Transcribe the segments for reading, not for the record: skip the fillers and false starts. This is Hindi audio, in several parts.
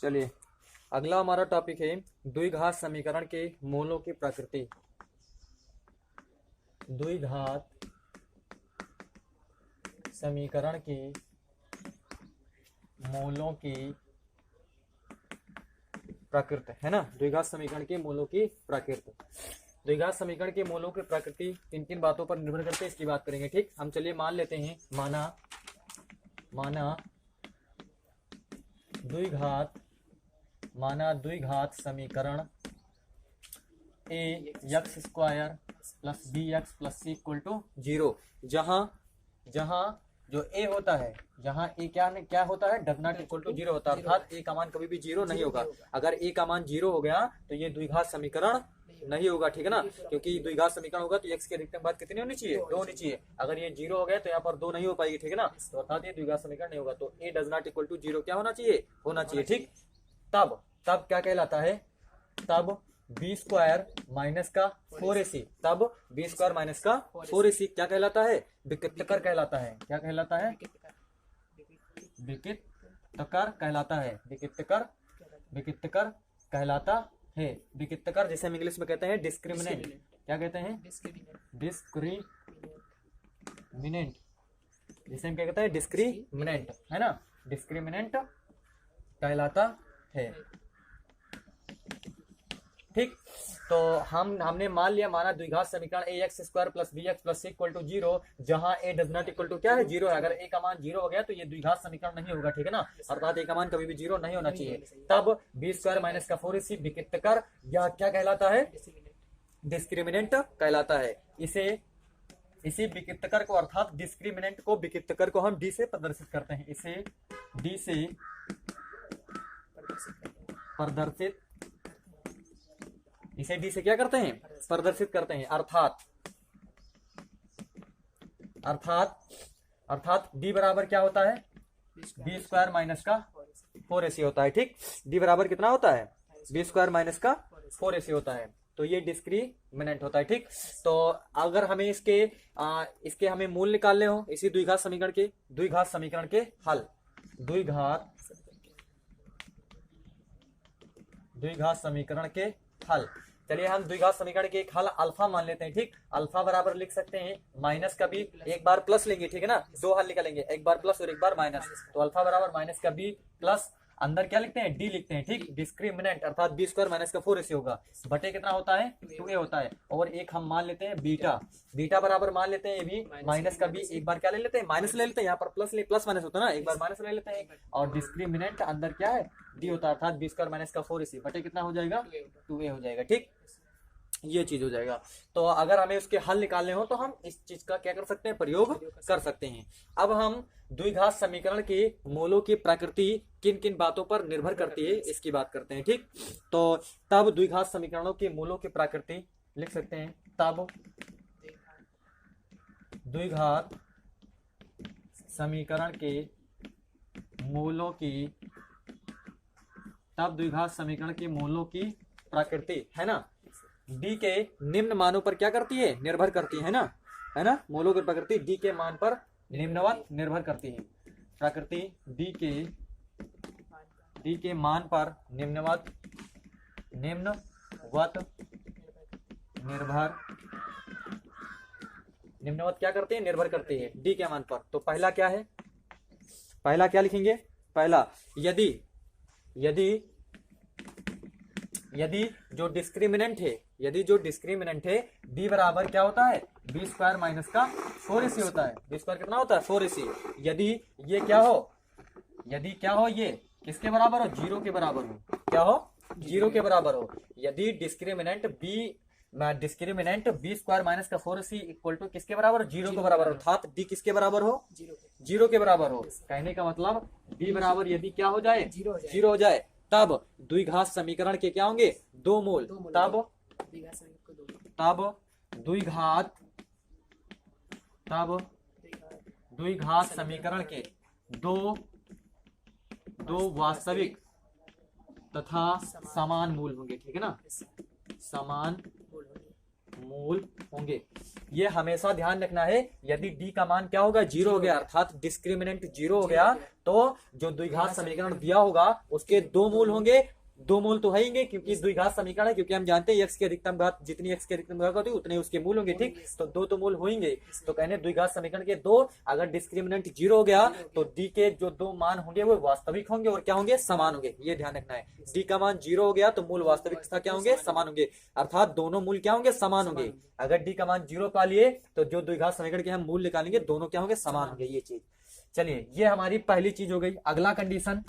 चलिए अगला हमारा टॉपिक है द्विघात समीकरण के मूलों की प्रकृति। द्विघात समीकरण के मूलों की प्रकृति है ना। द्विघात समीकरण के मूलों की प्रकृति। द्विघात समीकरण के मूलों की प्रकृति किन किन बातों पर निर्भर करते हैं इसकी बात करेंगे। ठीक, हम चलिए मान लेते हैं, माना द्विघात समीकरण a x square plus b x plus c equal to 0, जहां जो ए होता है, जहां ए क्या होता है, डज नॉट इक्वल टू 0 होता है, अर्थात ए का मान कभी भी 0 नहीं होगा। अगर ए का मान 0 हो गया तो ये द्विघात समीकरण नहीं होगा, ठीक है ना, क्योंकि द्विघात समीकरण होगा तो एक्स की अधिकतम बात कितनी होनी चाहिए, 2 होनी चाहिए। अगर ये 0 हो गया तो यहाँ पर 2 नहीं हो पाएगी, ठीक है ना, तो अर्थात ये द्विघात समीकरण नहीं होगा। तो ए डज नॉट इक्वल टू 0 क्या होना चाहिए, ठीक। तब क्या कहलाता है, तब बी स्क्वायर माइनस का 4ac, तब बी स्क्वायर माइनस का 4ac क्या कहलाता है, विकृतकर कहलाता है। क्या कहलाता है, विकृतकर कहलाता है। विकृतकर कहलाता है। विकृतकर जैसे हम इंग्लिश में कहते हैं डिस्क्रिमिनेंट। क्या कहते हैं, डिस्क्रिमिनेंट, जिसे हम क्या कहते हैं डिस्क्रिमिनेंट, है ना, डिस्क्रिमिनेंट कहलाता है। ठीक, तो हमने माना द्विघात समीकरण a x square plus b x plus c equal to 0, जहां a does not equal to क्या है, 0 है। अगर ए का मान 0 हो गया तो ये द्विघात समीकरण नहीं होगा, ठीक है ना, अर्थात ए का मान कभी भी 0 नहीं होना चाहिए। तब बी स्क्वायर माइनस का 4ac विकृतकर या क्या कहलाता है, डिस्क्रिमिनेंट कहलाता है। इसी विकृतकर को अर्थात डिस्क्रिमिनेंट को, विकृतकर को हम डी से प्रदर्शित करते हैं। इसे डी से प्रदर्शित, इसे डी से क्या करते हैं, प्रदर्शित करते हैं। अर्थात डी बराबर क्या होता है, बी स्क्वायर माइनस का 4ac होता है। ठीक, डी बराबर कितना होता है, बी स्क्वायर माइनस का 4ac होता है। तो ये डिस्क्रिमिनेंट होता है। ठीक, तो अगर हमें इसके हमें मूल निकालने हो, इसी द्विघात समीकरण के हल, द्विघात समीकरण के हल। चलिए हम द्विघात समीकरण के एक हल अल्फा मान लेते हैं। ठीक, अल्फा बराबर लिख सकते हैं माइनस का बी, एक बार प्लस लेंगे, ठीक है ना, 2 हल निकालेंगे, एक बार प्लस और एक बार माइनस। तो अल्फा बराबर माइनस का बी प्लस अंदर क्या लिखते हैं, डी लिखते हैं। ठीक, डिस्क्रिमिनेंट अर्थात बी स्क्वायर माइनस का 4ac होगा, बटे कितना होता है, 2a होता है। और एक हम मान लेते हैं बीटा बराबर मान लेते हैं ये भी माइनस का बी, एक बार क्या ले लेते हैं, माइनस ले लेते हैं, यहाँ पर प्लस माइनस होता है ना, एक बार माइनस ले लेते हैं। और डिस्क्रिमिनेंट अंदर क्या है, डी होता है, अर्थात बी स्क्वायर माइनस का 4ac बटे कितना हो जाएगा, 2a हो जाएगा। ठीक, ये चीज हो जाएगा। तो अगर हमें उसके हल निकालने हो तो हम इस चीज का क्या कर सकते हैं, प्रयोग कर सकते हैं। अब हम द्विघात समीकरण के मूलों की प्रकृति किन किन बातों पर निर्भर करती है इसकी बात करते हैं। ठीक, तो तब द्विघात समीकरणों के मूलों की प्रकृति लिख सकते हैं, तब द्विघात समीकरण के मूलों की प्रकृति, है ना, डी के निम्न मानों पर क्या करती है, निर्भर करती है ना, मूलों की प्रकृति डी के मान पर निम्नवत निर्भर करती है। प्रकृति डी के मान पर निम्नवत क्या करती है, निर्भर करती है डी के मान पर। तो पहला क्या है, पहला क्या लिखेंगे, पहला यदि जो डिस्क्रिमिनेंट है डी बराबर क्या होता है, बी स्क्वायर माइनस का 4ac होता है। बी स्क्वायर कितना होता है, 4ac। यदि ये क्या हो, ये किसके बराबर हो, 0 के बराबर हो, क्या हो, 0 के बराबर हो। यदि डिस्क्रिमिनेंट बी स्क्वायर माइनस का 4ac इक्वल टू किसके बराबर हो, 0 के बराबर हो, अर्थात डी किसके बराबर हो, 0 के बराबर हो। कहने का मतलब डी बराबर यदि क्या हो जाए, 0 हो जाए, तब द्विघात समीकरण के क्या होंगे, 2 मूल। तब द्विघात समीकरण के दो वास्तविक तथा समान मूल होंगे, ठीक है ना, समान मूल होंगे। ये हमेशा ध्यान रखना है, यदि डी का मान क्या होगा, जीरो हो गया, अर्थात डिस्क्रिमिनेंट जीरो हो गया, तो जो द्विघात समीकरण दिया होगा उसके दो मूल होंगे। दो मूल तो है ही, क्योंकि द्विघात समीकरण है, क्योंकि हम जानते हैं एक्स की अधिकतम घात, जितनी एक्स की अधिकतम घात होती है उतने उसके मूल होंगे, ठीक। तो दो तो मूल होंगे, तो कहने द्विघात समीकरण के दो, अगर डिस्क्रिमिनेंट जीरो हो गया तो डी के जो दो मान होंगे वो वास्तविक होंगे और क्या होंगे, समान होंगे। ये ध्यान रखना है, डी का मान जीरो हो गया तो मूल वास्तविक तथा क्या होंगे, समान होंगे, अर्थात दोनों मूल क्या होंगे, समान होंगे। अगर डी का मान जीरो पा लिए तो जो द्विघात समीकरण के हम मूल निकालेंगे दोनों क्या होंगे, समान होंगे, ये चीज। चलिए, ये हमारी पहली चीज हो गई। अगला कंडीशन,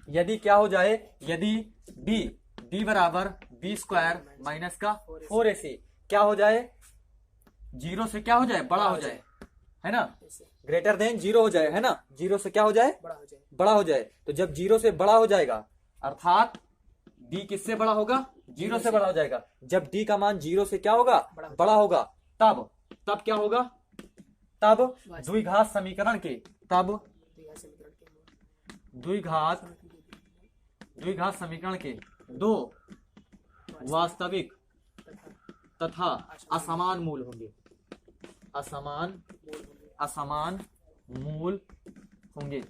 यदि क्या हो जाए, यदि डी बराबर बी स्क्वायर माइनस का 4ac क्या हो जाए, जीरो से क्या हो जाए, बड़ा हो जाए, है ना, ग्रेटर देन जीरो हो जाए, है ना, जीरो से क्या हो जाए, बड़ा हो जाए। तो जब जीरो से बड़ा हो जाएगा, अर्थात डी किससे बड़ा होगा, जीरो से बड़ा हो जाएगा। जब डी का मान जीरो से क्या होगा, बड़ा होगा, तब क्या होगा, तब द्विघात समीकरण के, तब द्विघात समीकरण के दो वास्तविक तथा असमान मूल होंगे, असमान मूल होंगे।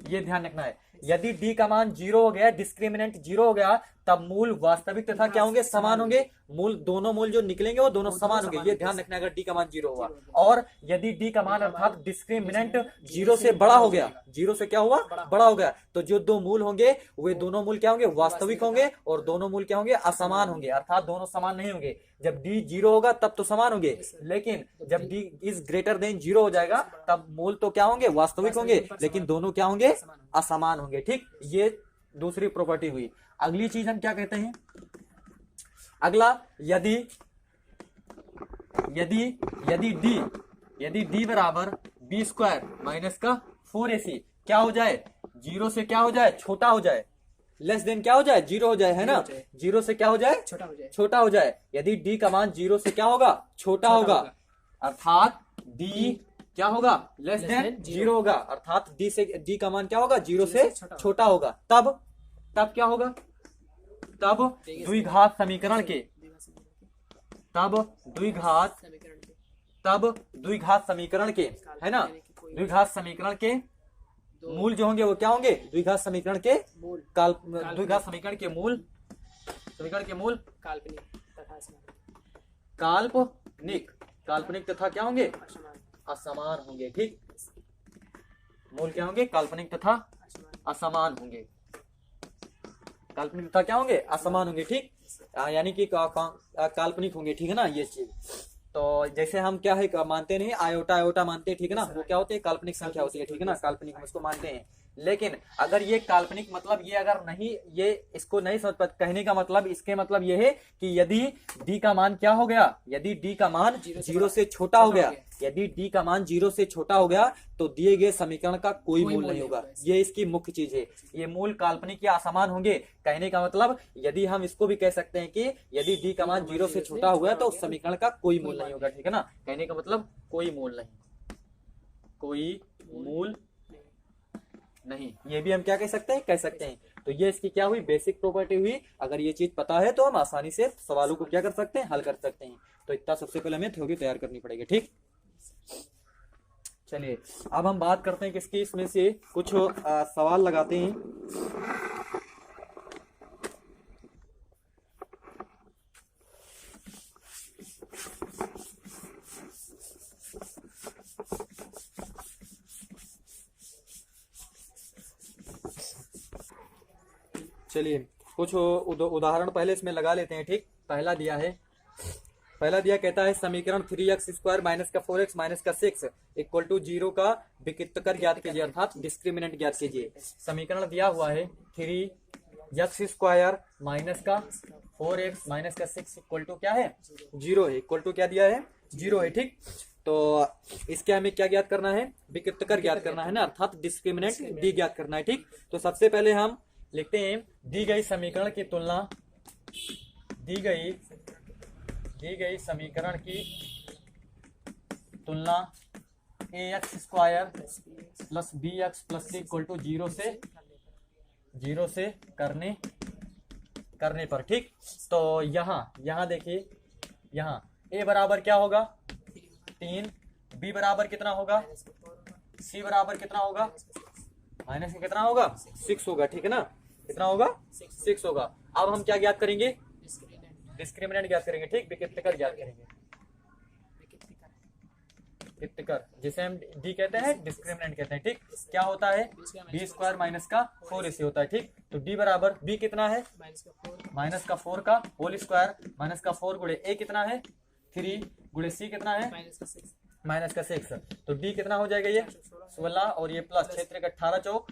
ये ध्यान रखना है, यदि डी का मान जीरो हो गया, डिस्क्रिमिनेंट जीरो हो गया, तब मूल वास्तविक तथा क्या होंगे, समान होंगे। मूल, दोनों मूल जो निकलेंगे वो दोनों समान होंगे, ये ध्यान रखना है अगर डी का मान जीरो हुआ। और यदि डी का मान अर्थात डिस्क्रिमिनेंट जीरो से बड़ा हो गया, जीरो से क्या हुआ, बड़ा हो गया, तो जो दो मूल होंगे वे दोनों मूल क्या होंगे, वास्तविक होंगे, और दोनों मूल क्या होंगे, असमान होंगे, अर्थात दोनों समान नहीं होंगे। जब डी जीरो होगा तब तो समान होंगे, लेकिन जब D is greater than zero हो जाएगा तब मूल तो क्या होंगे, वास्तविक होंगे, लेकिन दोनों क्या होंगे, असमान होंगे, ठीक। ये दूसरी प्रॉपर्टी हुई। अगली चीज हम क्या कहते हैं, अगला, यदि डी बराबर बी स्क्वायर माइनस का 4ac क्या हो जाए, जीरो से क्या हो जाए, छोटा हो जाए, लेस देन क्या हो जाए, जीरो हो जाए, है ना, जीरो से क्या हो जाए, छोटा हो जाए। यदि डी का मान जीरो से क्या होगा, छोटा होगा, अर्थात डी क्या होगा, लेस देन जीरो होगा, अर्थात डी का मान क्या होगा, जीरो से छोटा होगा, तब क्या होगा, तब द्विघात समीकरण के, द्विघात समीकरण के, है ना, द्विघात समीकरण के मूल जो होंगे वो क्या होंगे, द्विघात समीकरण के द्विघात समीकरण के मूल काल्पनिक तथा क्या होंगे, असमान होंगे, ठीक। मूल क्या होंगे, काल्पनिक तथा असमान होंगे, काल्पनिक तथा क्या होंगे, असमान होंगे, ठीक। यानी कि काल्पनिक होंगे, ठीक है ना, ये चीज। तो जैसे हम क्या है मानते नहीं, आयोटा मानते हैं, ठीक है ना, वो क्या होते हैं, काल्पनिक संख्या होती है, ठीक है ना, काल्पनिक उसको मानते हैं। लेकिन अगर ये काल्पनिक मतलब ये अगर नहीं, ये इसको नहीं समझ पाते, कहने का मतलब, इसके मतलब ये है कि यदि डी का मान क्या हो गया, यदि डी का मान जीरो से छोटा हो गया, यदि डी का मान जीरो से छोटा हो गया तो दिए गए समीकरण का कोई मूल नहीं होगा। ये इसकी मुख्य चीज है, ये मूल काल्पनिक या असमान होंगे। कहने का मतलब, यदि हम इसको भी कह सकते हैं कि यदि डी का मान जीरो से छोटा हुआ तो उस समीकरण का कोई मूल नहीं होगा, ठीक है ना। कहने का मतलब कोई मूल नहीं, ये भी हम क्या कह सकते हैं, तो ये इसकी क्या हुई, बेसिक प्रॉपर्टी हुई। अगर ये चीज पता है तो हम आसानी से सवालों को क्या कर सकते हैं, हल कर सकते हैं। तो इतना सबसे पहले हमें थ्योरी तैयार करनी पड़ेगी, ठीक। चलिए अब हम बात करते हैं किसकी, इसमें से कुछ सवाल लगाते हैं। चलिए कुछ उदाहरण पहले इसमें लगा लेते हैं, ठीक। पहला दिया कहता है समीकरण 3x स्क्वायर माइनस का 4x माइनस का 6 इक्वल टू 0 का विकृतकर ज्ञात कीजिए, अर्थात डिस्क्रिमिनेंट ज्ञात कीजिए। समीकरण दिया हुआ है 3x स्क्वायर माइनस का 4x माइनस का 6 इक्वल टू क्या है, 0 है। इक्वल टू क्या दिया है, 0 है, ठीक। तो इसके हमें क्या ज्ञात करना है, विकृतकर ज्ञात करना है ना, अर्थात डिस्क्रिमिनेंट डी ज्ञात करना है, ठीक। तो सबसे पहले हम लिखते हैं, दी गई समीकरण की तुलना, दी गई समीकरण की तुलना ax square plus bx plus c equal to 0 से करने करने पर, ठीक। तो यहाँ देखिए, यहाँ ए बराबर क्या होगा 3, बी बराबर कितना होगा, सी बराबर कितना होगा, माइनस में कितना होगा 6 होगा, ठीक है ना, कितना होगा 6 होगा। अब हम क्या ज्ञात करेंगे, डिस्क्रिमिनेंट ज्ञात करेंगे, ठीक, विकित्तिकर ज्ञात करेंगे, विकित्तिकर जिसे हम डी कहते हैं, डिस्क्रिमिनेंट कहते हैं, ठीक। क्या होता है बी स्क्वायर माइनस का 4 AC होता है, ठीक। तो डी बराबर बी कितना है माइनस का 4 का होल स्क्वायर माइनस का 4 गुणे ए कितना है 3 गुणे सी कितना है माइनस का 6। तो डी कितना हो जाएगा, ये 16 और ये प्लस क्षेत्र का 18 चौक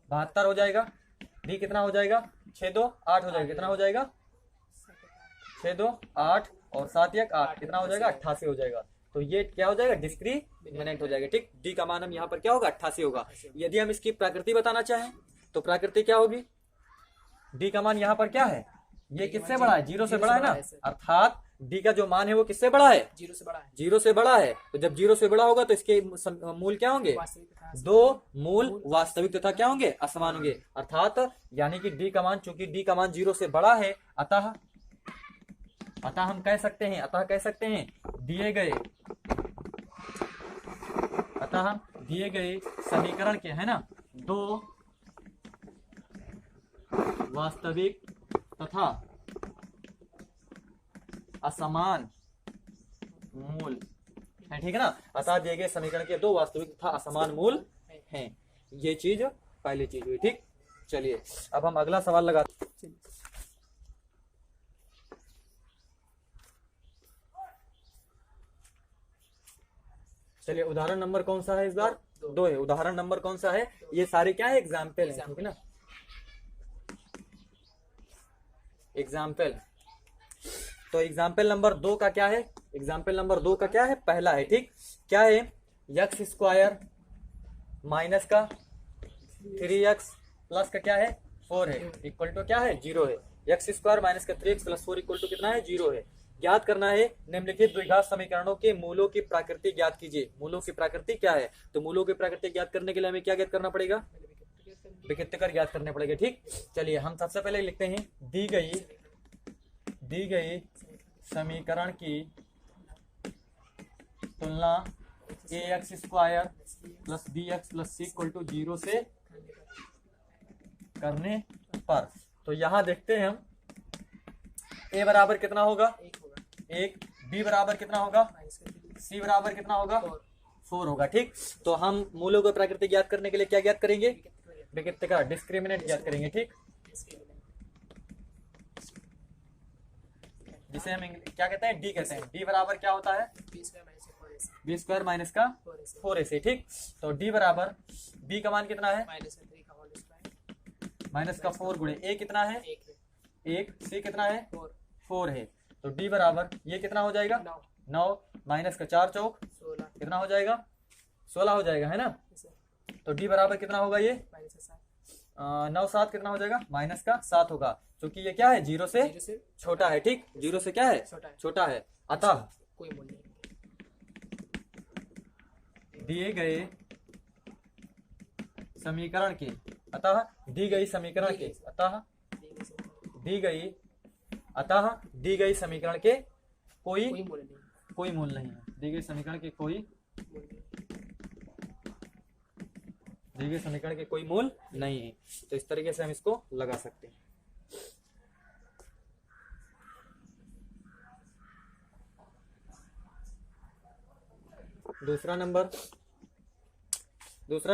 72 हो जाएगा। डी कितना हो जाएगा 6 2 8 हो जाएगा, कितना हो जाएगा 6 2 8 और 7 1 8, कितना हो जाएगा 88 हो जाएगा। तो ये क्या हो जाएगा डिस्क्रिमिनेंट हो जाएगा, ठीक। डी का मान हम यहाँ पर क्या होगा 88 होगा। यदि हम इसकी प्रकृति बताना चाहें तो प्रकृति क्या होगी, डी का मान यहाँ पर क्या है, ये किससे बड़ा है 0 से बड़ा है ना, अर्थात डी का जो मान है वो किससे बड़ा है 0 से बड़ा है, 0 से बड़ा है। तो जब 0 से बड़ा होगा तो इसके मूल क्या होंगे, दो मूल वास्तविक तथा क्या होंगे असमान होंगे, अर्थात यानी कि डी का मान, चूंकि डी का मान 0 से बड़ा है, अतः हम कह सकते हैं दिए गए समीकरण के है ना दो वास्तविक तथा असमान मूल है, ठीक है ना। अतः दिए गए समीकरण के दो वास्तविक तथा असमान मूल हैं। ये चीज पहली चीज हुई, ठीक। चलिए अब हम अगला सवाल लगाते हैं। चलिए उदाहरण नंबर कौन सा है इस बार 2 है। उदाहरण नंबर कौन सा है, ये सारे क्या है एग्जाम्पल है, ठीक है ना, एग्जाम्पल। तो एग्जाम्पल नंबर 2 का क्या है, एग्जाम्पल नंबर 2 का क्या है, पहला है, ठीक। क्या है एक्स स्क्वायर माइनस का 3x प्लस का क्या है 4 है, इक्वल टू क्या है 0 है। एक्स स्क्वायर माइनस का 3x प्लस 4 इक्वल टू कितना है 0 है। ज्ञात करना है निम्नलिखित द्विघात समीकरणों के मूलों की प्रकृति ज्ञात कीजिए। मूलों की प्रकृति क्या है, तो मूलों की प्रकृति ज्ञात करने के लिए हमें क्या ज्ञात करना पड़ेगा, विकित्तिकर ज्ञात करने पड़ेगा, ठीक। चलिए हम सबसे पहले लिखते हैं दी गई समीकरण की तुलना ax square plus bx plus c equal to 0 से करने पर। तो यहाँ देखते हैं हम a बराबर कितना होगा 1, b बराबर कितना होगा c बराबर कितना होगा 4 होगा, ठीक। तो हम मूलों को प्रकृति ज्ञात करने के लिए क्या ज्ञात करेंगे, विकित्तिकर डिस्क्रिमिनेंट ज्ञात करेंगे, ठीक। जिसे हम क्या कहते हैं डी कहते हैं। डी बराबर क्या होता है बी स्क्वायर माइनस का 4 AC, ठीक। तो डी बराबर बी का मान कितना है माइनस का 4 गुणे ए कितना है 1, सी कितना है 4 है। तो डी बराबर ये कितना हो जाएगा 9 माइनस का 4 चौक कितना हो जाएगा 16 हो जाएगा, है ना। तो डी बराबर कितना होगा ये 9 7 कितना हो जाएगा माइनस का 7 होगा, क्योंककि ये क्या है 0 से छोटा है, ठीक। 0 से क्या है छोटा है। अतः दिए गए समीकरण के अतः दी गई समीकरण के कोई मूल नहीं है। दी गई समीकरण के कोई मूल नहीं है। तो इस तरीके से हम इसको लगा सकते हैं। दूसरा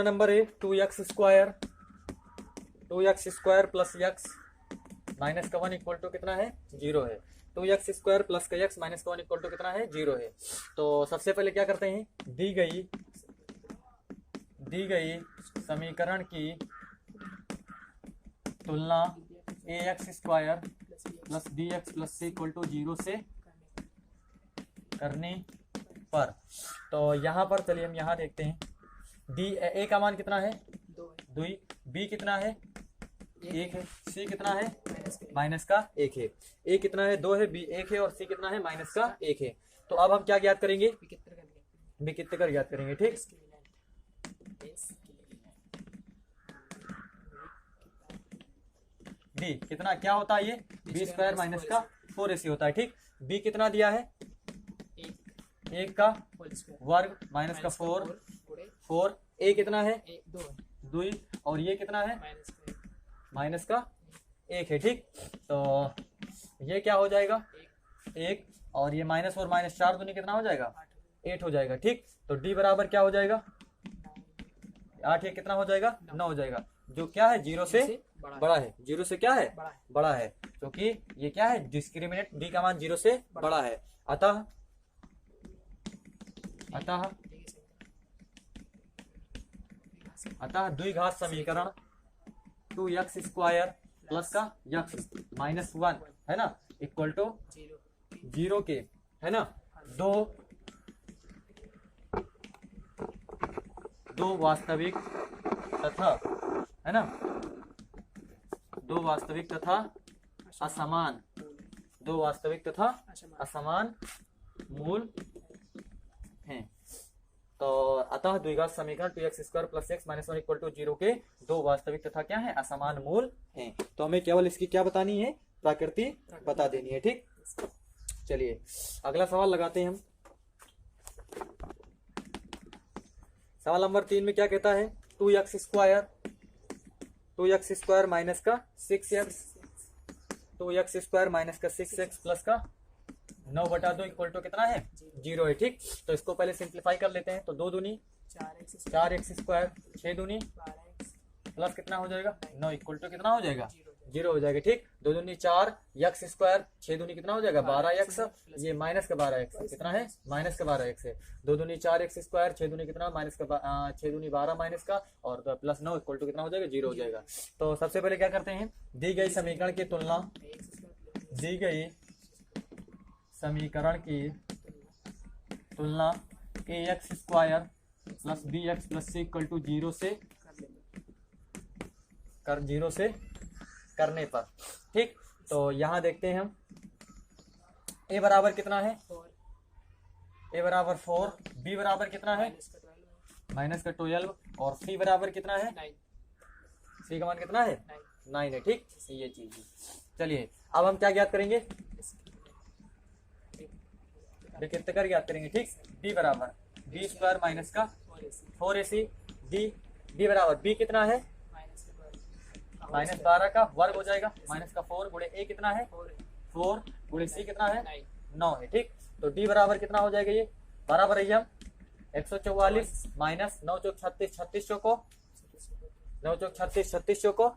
नंबर है 2x square plus x minus का 1 इक्वल टू कितना है 0 है। 2x स्क्वायर प्लस का x माइनस का 1 इक्वल टू कितना है 0 है। तो सबसे पहले क्या करते हैं, दी गई समीकरण की तुलना ax square plus bx plus c equal to 0 से करने पर। तो यहाँ पर चलिए हम यहाँ देखते हैं डी ए का मान कितना है 2, बी कितना है 1 है, सी कितना है माइनस का 1 है। ए कितना है 2 है, बी 1 है और सी कितना है माइनस का 1 है। तो अब हम क्या ज्ञात करेंगे, विकित्तिकर ज्ञात करेंगे, ठीक। डी कितना क्या होता है, ये बी स्क्वायर माइनस का 4ac होता है, ठीक। बी कितना दिया है, एक का वर्ग माइनस का 4 ए कितना है 2, और ये कितना है माइनस का 1 है, ठीक। तो ये क्या हो जाएगा 1, और ये माइनस और माइनस 4 दूनी कितना हो जाएगा 8 हो जाएगा, ठीक। तो डी बराबर क्या हो जाएगा 8, ये कितना हो जाएगा 9 हो जाएगा, जो क्या है 0 से बड़ा है, 0 से क्या है बड़ा है, क्योंकि ये क्या है डिस्क्रिमिनेट, डी का मान 0 से बड़ा है। अतः द्विघात समीकरण 2x स्क्वायर प्लस का x माइनस 1 है ना इक्वल टू 0 के, है ना, दो वास्तविक तथा, है ना, दो वास्तविक तथा असमान मूल हैं। तो अतः द्विघात समीकरण 2x square plus x minus 1 equal to 0 के दो वास्तविक तथा क्या है असमान मूल हैं। तो हमें केवल इसकी क्या बतानी है, प्रकृति बता देनी है, ठीक। चलिए अगला सवाल लगाते हैं हम। सवाल नंबर 3 में क्या कहता है, 2x स्क्वायर माइनस का 6x, 2x स्क्वायर माइनस का 6x प्लस का 9/2 इक्वल टू कितना है 0 है, ठीक। तो इसको पहले सिंप्लीफाई कर लेते हैं। तो 2 दूनी 4x स्क्वायर, 6 दूनी प्लस कितना हो जाएगा 9 इक्वल टू कितना हो जाएगा 0 हो जाएगा, ठीक। 2 दूनी 4 x स्क्वायर, 6 दूनी कितना हो जाएगा 12x, ये माइनस का 12x कितना है माइनस का 12x है। 2 दूनी 4x स्क्वायर, 6 दूनी कितना माइनस का 6 दूनी 12 माइनस का, और प्लस 9 इक्वल टू कितना हो जाएगा 0 हो जाएगा। तो सबसे पहले क्या करते हैं, दी गई समीकरण की तुलना ax square plus bx plus c equal to 0 से करने पर, ठीक। तो यहाँ देखते हैं हम, a बराबर कितना है, a बराबर 4, b बराबर कितना है माइनस का 12, और c बराबर कितना है, c का मान कितना है 9 है, ठीक। ये चीज है। चलिए अब हम क्या ज्ञात करेंगे, विकृतकर ज्ञात करेंगे, ठीक। b बराबर b स्क्वायर माइनस का 4ac, d बराबर b कितना है माइनस 12 का वर्ग हो जाएगा, माइनस का 4 गुणे a कितना है 4 गुणे c कितना है 9 है, ठीक। तो d बराबर कितना हो जाएगा, ये बराबर है हम 144 माइनस 9 चौक 36, 36 चौको 9 चौक 36, 36 चौको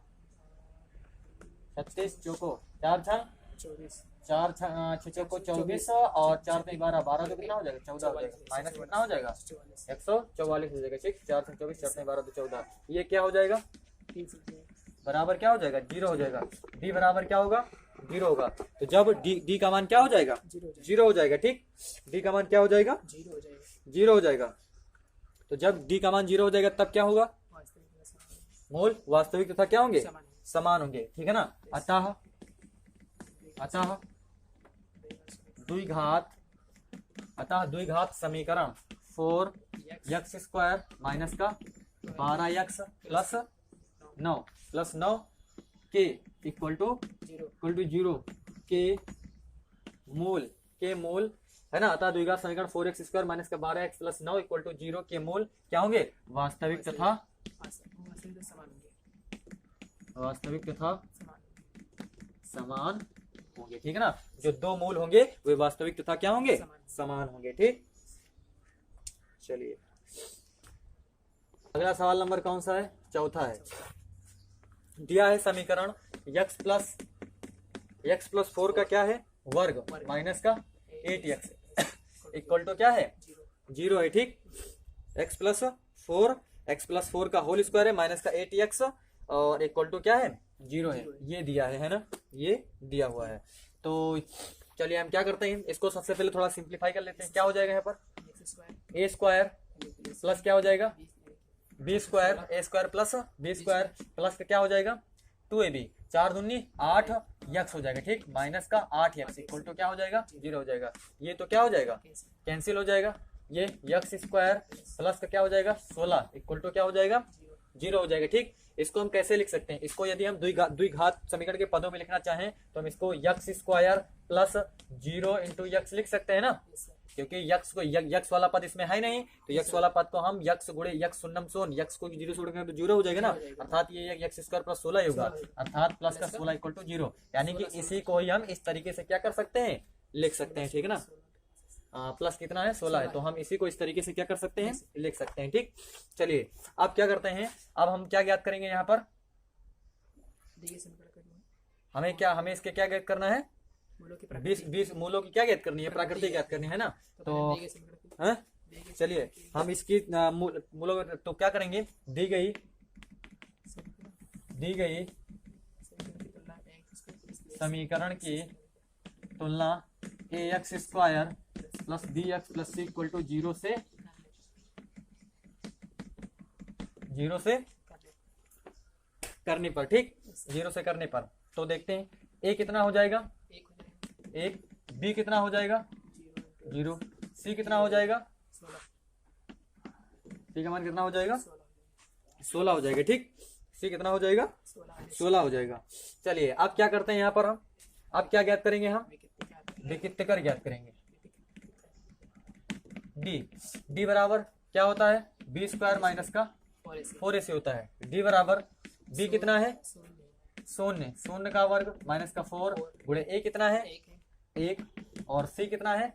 4 छह चौको 24, और 4 से 12, 12 तो कितना हो जाएगा 14 हो जाएगा, माइनस कितना हो जाएगा 144 हो जाएगा, ठीक। 4 से 24, 4 से 12 तो 14, ये क्या हो जाएगा बराबर क्या हो जाएगा 0 हो जाएगा। d बराबर क्या होगा 0 होगा। तो जब d का मान क्या हो जाएगा 0 हो जाएगा, ठीक। d का मान क्या हो जाएगा 0 हो जाएगा। तो जब d का मान 0 हो जाएगा तब क्या होगा, मूल वास्तविक तथा क्या होंगे समान होंगे, ठीक है ना। अतः द्विघात समीकरण 4x स्क्वायर माइनस का 12x प्लस 9 के इक्वल टू 0 के मूल है ना। अतः द्विघात समीकरण 4x स्क्वायर माइनस का 12x प्लस 9 इक्वल टू 0 के मूल क्या होंगे, वास्तविक तथा समान होंगे, ठीक है ना। जो दो मूल होंगे वे वास्तविक तथा क्या होंगे समान होंगे, ठीक। चलिए अगला सवाल नंबर कौन सा है, चौथा है। दिया है समीकरण x प्लस 4 का क्या है वर्ग माइनस का 8x इक्वल टू क्या है 0 है, ठीक। x प्लस 4 का होल स्क्वायर है माइनस का 8x और इक्वल टू क्या है 0 है, ये दिया है ना, ये दिया हुआ है। तो चलिए हम क्या करते हैं, इसको सबसे पहले थोड़ा सिंप्लीफाई कर लेते हैं। क्या हो जाएगा यहाँ पर a स्क्वायर प्लस क्या हो जाएगा b square, a square plus b square plus का क्या हो जाएगा 2ab, 4 दूनी 8 x हो जाएगा, ठीक। माइनस का 8x इक्वल टू क्या हो जाएगा 0 हो जाएगा। ये तो क्या हो जाएगा कैंसिल हो जाएगा, ये x स्क्वायर प्लस का क्या हो जाएगा 16 इक्वल टू क्या हो जाएगा 0 हो जाएगा, ठीक। इसको हम कैसे लिख सकते हैं, इसको यदि हम द्विघात समीकरण के पदों में लिखना चाहें तो हम इसको x square plus 0 into x लिख सकते हैं ना, क्योंकि यक्स को यक्स वाला पद इसमें है नहीं, तो यक्स वाला पद को हम यक्स गुणे यक्स शून्यम शून्य, यक्स को 0 से उड़ेंगे तो 0 हो जाएगा ना, अर्थात ये यक्स स्क्वायर प्लस 16 ही होगा, अर्थात प्लस का 16 इक्वल टू 0, यानी कि इसी को ही हम इस तरीके से क्या कर सकते हैं, लिख सकते हैं, ठीक है ना। प्लस कितना है 16 है, तो हम इसी को इस तरीके से क्या कर सकते हैं, लिख सकते हैं, ठीक। चलिए अब क्या करते हैं, अब हम क्या ज्ञात करेंगे यहाँ पर, हमें इसके क्या ज्ञात करना है, 20 मूलों की क्या ज्ञात करनी है, प्राकृतिक ज्ञात करनी है ना, तो चलिए हम इसकी मूलों तो क्या करेंगे, दी गई समीकरण की तुलना ax square plus bx plus c equal to 0 से करने पर, ठीक, 0 से करने पर, तो देखते हैं a कितना हो जाएगा, 1, b कितना हो जाएगा 0, c कितना हो जाएगा, c का मान कितना हो जाएगा 16 हो जाएगा, ठीक, c कितना हो जाएगा 16 हो जाएगा। चलिए अब क्या करते हैं यहाँ पर हम, अब क्या ज्ञात करेंगे, हम विकित्तकर ज्ञात करेंगे, d बराबर क्या होता है, b स्क्वायर माइनस का 4ac होता है, d बराबर b कितना है शून्य का वर्ग माइनस का 4 गुणे a कितना है 1 और c कितना है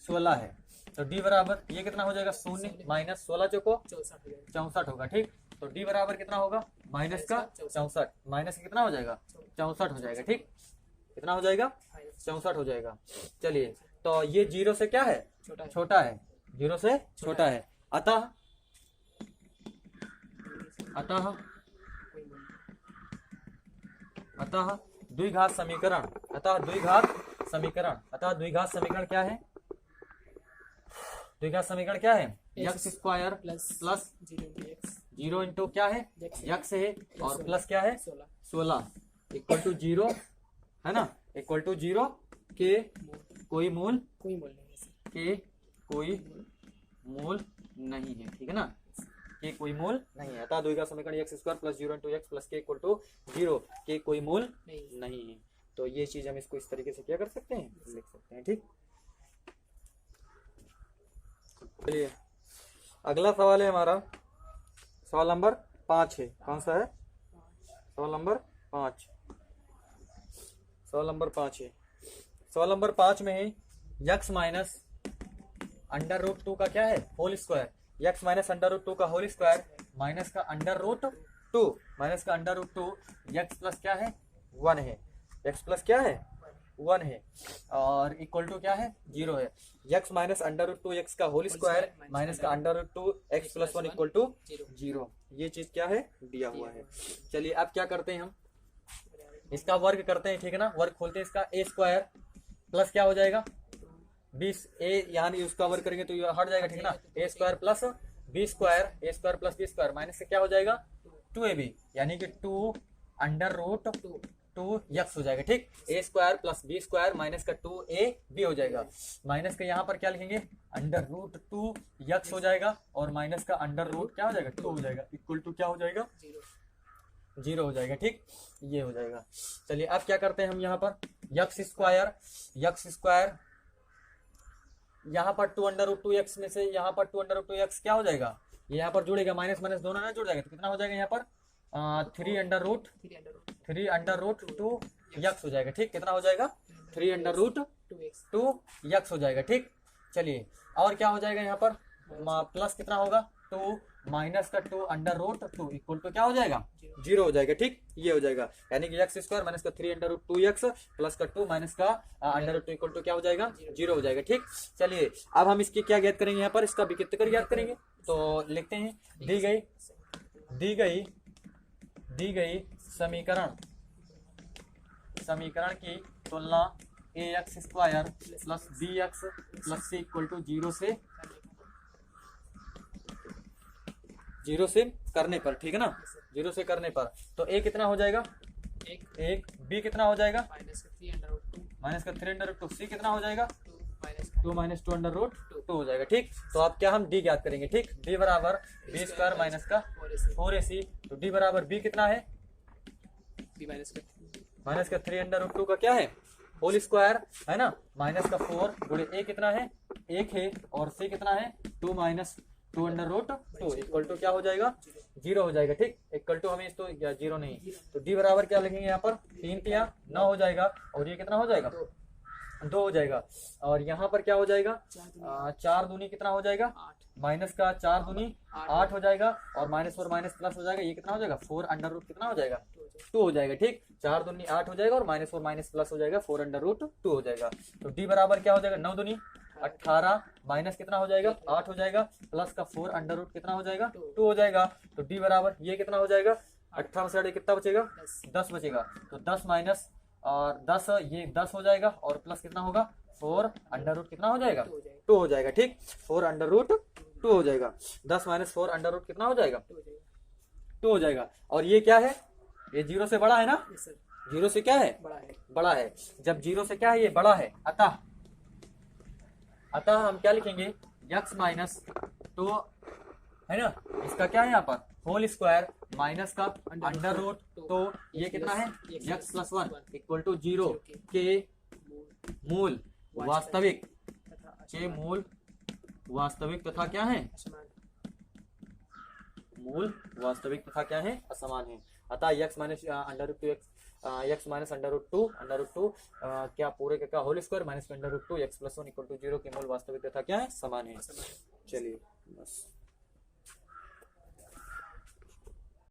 16 है, तो d बराबर ये कितना हो जाएगा 0 माइनस 16 चौको 64 होगा, ठीक, तो d बराबर कितना होगा माइनस का 64, माइनस कितना हो जाएगा 64 हो जाएगा, ठीक, कितना हो जाएगा 64 हो जाएगा। चलिए तो ये 0 से क्या है, छोटा है, 0 से छोटा है, अतः द्विघात समीकरण, द्विघात समीकरण क्या है, द्विघात समीकरण क्या है, यक्स स्क्वायर प्लस 0 इंटू क्या है यक्स है, और प्लस क्या है 16 इक्वल टू 0 है ना, इक्वल टू 0 के कोई मूल नहीं है, ठीक है ना, के कोई मूल नहीं है, अतः द्विघात समीकरण x square plus 0 into x plus के इक्वल टू 0 के कोई मूल नहीं है, तो ये चीज हम इसको इस तरीके से क्या कर सकते हैं, लिख सकते हैं, ठीक। चलिए अगला सवाल है हमारा, सवाल नंबर 5 है, कौन सा है, सवाल नंबर 5, सवाल नंबर 5 है, सवाल नंबर 5 में है यक्स माइनस अंडर रूट 2 का क्या है whole square, X minus under root 2 का होल स्क्वायर माइनस का अंडर रूट 2 यक्स प्लस क्या है 1 है, यक्स प्लस क्या है 1 है, और इक्वल टू क्या है 0 है, X minus under root 2 X का होल स्क्वायर माइनस का under root 2 X plus 1 equal to 0, ये चीज क्या है दिया हुआ है। चलिए अब क्या करते हैं, हम इसका वर्ग करते हैं, ठीक है ना, वर्ग खोलते हैं, इसका ए स्क्वायर प्लस क्या हो जाएगा 20 ए, यानी उसका वर्ग करेंगे तो ये हट जाएगा, ठीक है ना, a square plus b square, a square plus b square minus से क्या हो जाएगा 2ab, यानी कि 2 अंडर रूट 2 यक्स हो जाएगा, ठीक, a square plus b square minus का 2ab हो जाएगा, माइनस का यहाँ पर क्या लिखेंगे अंडर रूट 2 यक्स हो जाएगा, और माइनस का अंडर रूट क्या हो जाएगा 2 हो जाएगा, इक्वल टू क्या हो जाएगा 0 हो जाएगा, ठीक, ये हो जाएगा। चलिए अब क्या करते हैं हम यहाँ पर, यक्स स्क्वायर यहाँ पर 2 अंडर रूट 2 एक्स में से यहाँ पर 2 अंडर रूट 2 एक्स क्या हो जाएगा, ये यहाँ पर जुड़ेगा, माइनस माइनस दोनों ना जुड़ जाएगा, तो कितना हो जाएगा यहाँ पर 3 अंडर रूट 2 यक्स हो जाएगा, ठीक, कितना हो जाएगा 3 अंडर रूट 2 यक्स हो जाएगा, ठीक। चलिए और क्या हो जाएगा यहाँ पर प्लस कितना होगा 2 माइनस का 2 अंडर रूट 2 इक्वल टू क्या हो जाएगा 0 हो जाएगा, ठीक, ये हो जाएगा, यानी कि एक्स स्क्वायर माइनस का 3 अंडर रूट 2 एक्स प्लस का 2 माइनस का अंडर रूट 2 इक्वल टू क्या हो जाएगा 0 हो जाएगा, ठीक। चलिए अब हम इसकी क्या ज्ञात करेंगे, यहाँ पर इसका विकित्तकर ज्ञात करेंगे, तो लिखते हैं दी गई समीकरण की तुलना ax square plus bx plus c equal to 0 से करने पर, ठीक है ना, 0 से करने पर, तो a कितना हो जाएगा 1, b कितना हो जाएगा माइनस का 3 अंडर रूट 2 c कितना हो जाएगा two minus two under root two हो जाएगा। ठीक, तो अब क्या हम डी ज्ञात करेंगे। ठीक, डी बराबर बी स्क्वायर माइनस का 4ac, तो डी बराबर बी कितना है, माइनस का 3 अंडर रूट टू का क्या है होल स्क्वायर है ना, माइनस का 4 गुणे ए कितना है 1 है, और सी कितना है 2 minus 2 under root 2 equal to क्या हो जाएगा 0 हो जाएगा। ठीक, इक्वल टू हमें तो 0 नहीं, तो डी बराबर क्या लिखेंगे यहाँ पर 3 3 9 हो जाएगा, और ये कितना हो जाएगा 2 हो जाएगा, और यहाँ पर क्या हो जाएगा 4 दूनी कितना हो जाएगा माइनस का 4 दूनी 8 हो जाएगा, और माइनस 4 माइनस प्लस हो जाएगा, ये कितना हो जाएगा 4 अंडर रूट कितना हो जाएगा 2 हो जाएगा। ठीक, 4 दूनी 8 हो जाएगा, और माइनस 4 माइनस प्लस हो जाएगा 4 अंडर रूट 2 हो जाएगा। तो डी बराबर क्या हो जाएगा 9 दूनी 18 माइनस कितना हो जाएगा 8 हो जाएगा, प्लस का 4 अंडर रूट कितना हो जाएगा 2 हो जाएगा। तो डी बराबर ये कितना हो जाएगा 18 में से कितना बचेगा 10 बचेगा, तो 10 माइनस और 10 ये 10 हो जाएगा, और प्लस कितना होगा 4 अंडर रूट कितना हो जाएगा 2 हो जाएगा। ठीक, 4 अंडर रूट 2 हो जाएगा, 10 माइनस 4 अंडर रूट कितना हो जाएगा 2 हो जाएगा। और ये क्या है, ये 0 से बड़ा है ना, 0 से क्या है बड़ा है, जब 0 से क्या है ये बड़ा है, अतः हम क्या लिखेंगे x माइनस 2 है ना, इसका क्या है यहाँ पर होल स्क्वायर माइनस का अंडर रूट, तो ये कितना है x प्लस 1 इक्वल टू 0 के मूल वास्तविक तथा क्या है मूल वास्तविक तथा क्या है असमान है। अतः x minus under root 2 x minus under root two क्या पूरे का whole square minus under root 2 x plus 1 equal to 0 के मूल वास्तविक तथा क्या है समान है। चलिए बस।